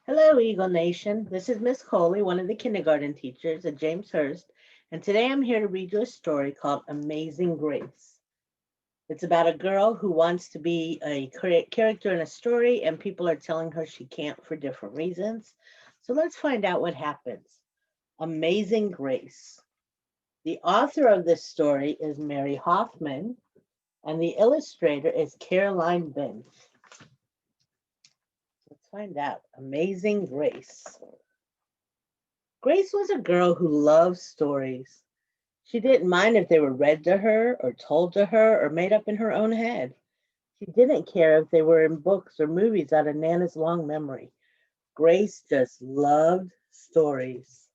Hello, Eagle Nation. This is Miss Coley, one of the kindergarten teachers at James Hurst, and today I'm here to read you a story called Amazing Grace. It's about a girl who wants to be a character in a story, and people are telling her she can't for different reasons. So let's find out what happens. Amazing Grace. The author of this story is Mary Hoffman, and the illustrator is Caroline Bench. Let's find out. Amazing Grace. Grace was a girl who loved stories. She didn't mind if they were read to her or told to her or made up in her own head. She didn't care if they were in books or movies out of Nana's long memory. Grace just loved stories.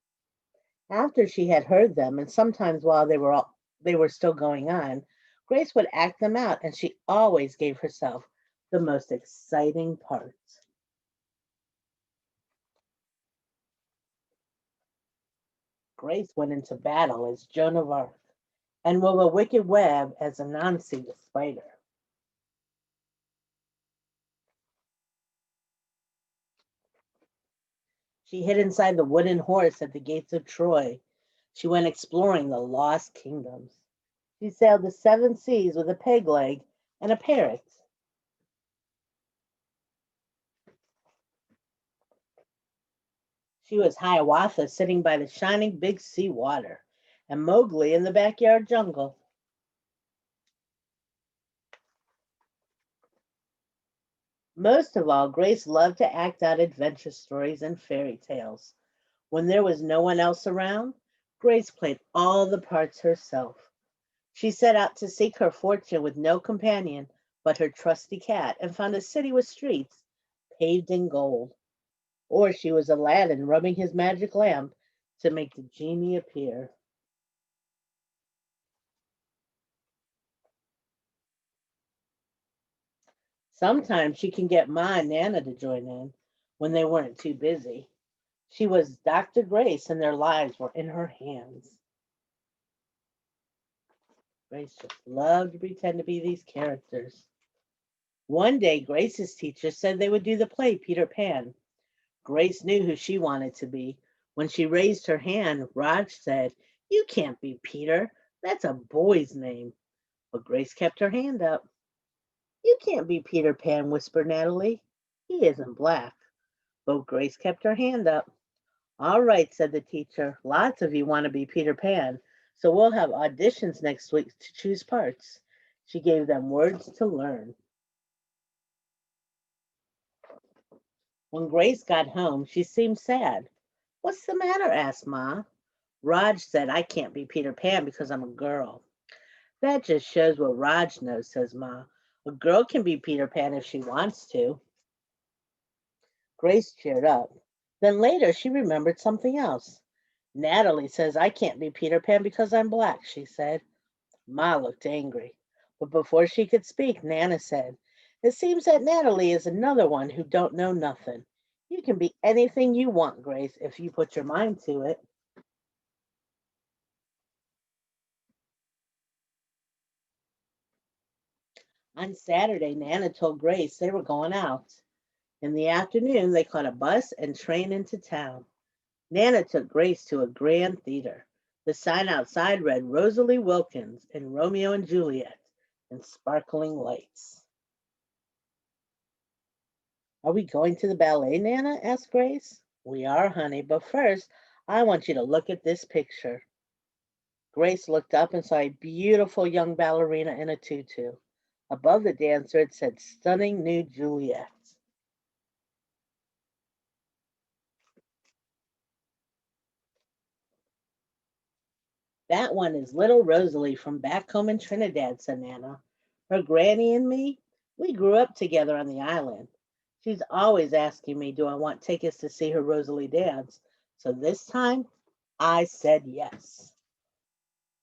After she had heard them, and sometimes while they were still going on, Grace would act them out, and she always gave herself the most exciting parts. Grace went into battle as Joan of Arc and wove a wicked web as Anansi the spider. She hid inside the wooden horse at the gates of Troy. She went exploring the lost kingdoms. She sailed the seven seas with a peg leg and a parrot. She was Hiawatha sitting by the shining big sea water, and Mowgli in the backyard jungle. Most of all, Grace loved to act out adventure stories and fairy tales. When there was no one else around, Grace played all the parts herself. She set out to seek her fortune with no companion but her trusty cat and found a city with streets paved in gold. Or she was Aladdin rubbing his magic lamp to make the genie appear. Sometimes she can get Ma and Nana to join in when they weren't too busy. She was Dr. Grace and their lives were in her hands. Grace just loved to pretend to be these characters. One day, Grace's teacher said they would do the play Peter Pan. Grace knew who she wanted to be. When she raised her hand, Raj said, "You can't be Peter. That's a boy's name." But Grace kept her hand up. "You can't be Peter Pan," whispered Natalie. "He isn't black." But Grace kept her hand up. "All right," said the teacher. "Lots of you want to be Peter Pan, so we'll have auditions next week to choose parts." She gave them words to learn. When Grace got home, she seemed sad. "What's the matter?" asked Ma. "Raj said I can't be Peter Pan because I'm a girl." "That just shows what Raj knows," says Ma. "A girl can be Peter Pan if she wants to." Grace cheered up. Then later she remembered something else. "Natalie says I can't be Peter Pan because I'm black," she said. Ma looked angry. But before she could speak, Nana said, "It seems that Natalie is another one who don't know nothing. You can be anything you want, Grace, if you put your mind to it." On Saturday, Nana told Grace they were going out. In the afternoon, they caught a bus and train into town. Nana took Grace to a grand theater. The sign outside read Rosalie Wilkins in Romeo and Juliet in sparkling lights. "Are we going to the ballet, Nana?" asked Grace. "We are, honey, but first I want you to look at this picture." Grace looked up and saw a beautiful young ballerina in a tutu. Above the dancer it said "Stunning New Juliet." "That one is little Rosalie from back home in Trinidad," said Nana. "Her granny and me, we grew up together on the island. She's always asking me, do I want tickets to see her Rosalie dance? So this time, I said yes."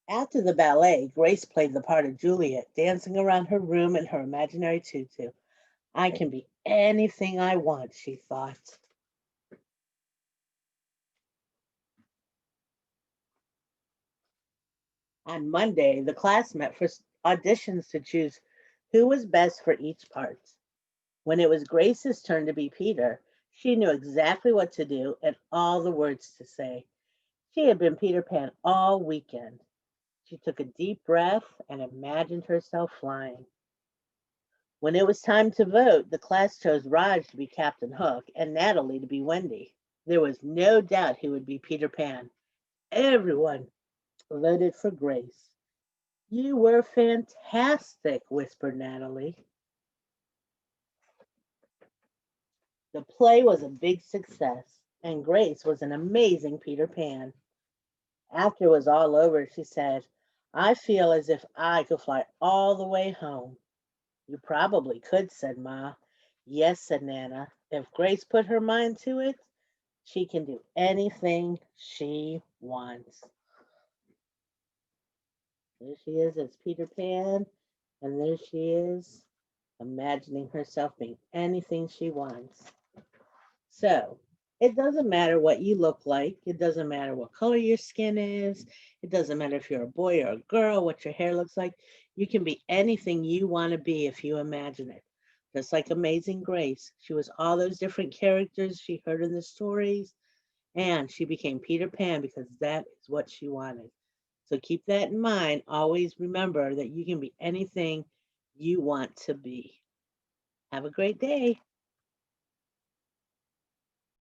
After the ballet, Grace played the part of Juliet, dancing around her room in her imaginary tutu. "I can be anything I want," she thought. On Monday, the class met for auditions to choose who was best for each part. When it was Grace's turn to be Peter, She knew exactly what to do and all the words to say. She had been Peter Pan all weekend. She took a deep breath and imagined herself flying. When it was time to vote, the class chose Raj to be Captain Hook and Natalie to be Wendy. There was no doubt who would be Peter Pan. Everyone voted for Grace. You were fantastic, whispered Natalie. The play was a big success, and Grace was an amazing Peter Pan. After it was all over, she said, I feel as if I could fly all the way home. You probably could, said Ma. Yes, said Nana. If Grace put her mind to it, she can do anything she wants. There she is as Peter Pan, and there she is, imagining herself being anything she wants. So it doesn't matter what you look like. It doesn't matter what color your skin is. It doesn't matter if you're a boy or a girl, what your hair looks like. You can be anything you want to be if you imagine it. Just like Amazing Grace, she was all those different characters she heard in the stories, and she became Peter Pan because that is what she wanted. So keep that in mind. Always remember that you can be anything you want to be. Have a great day.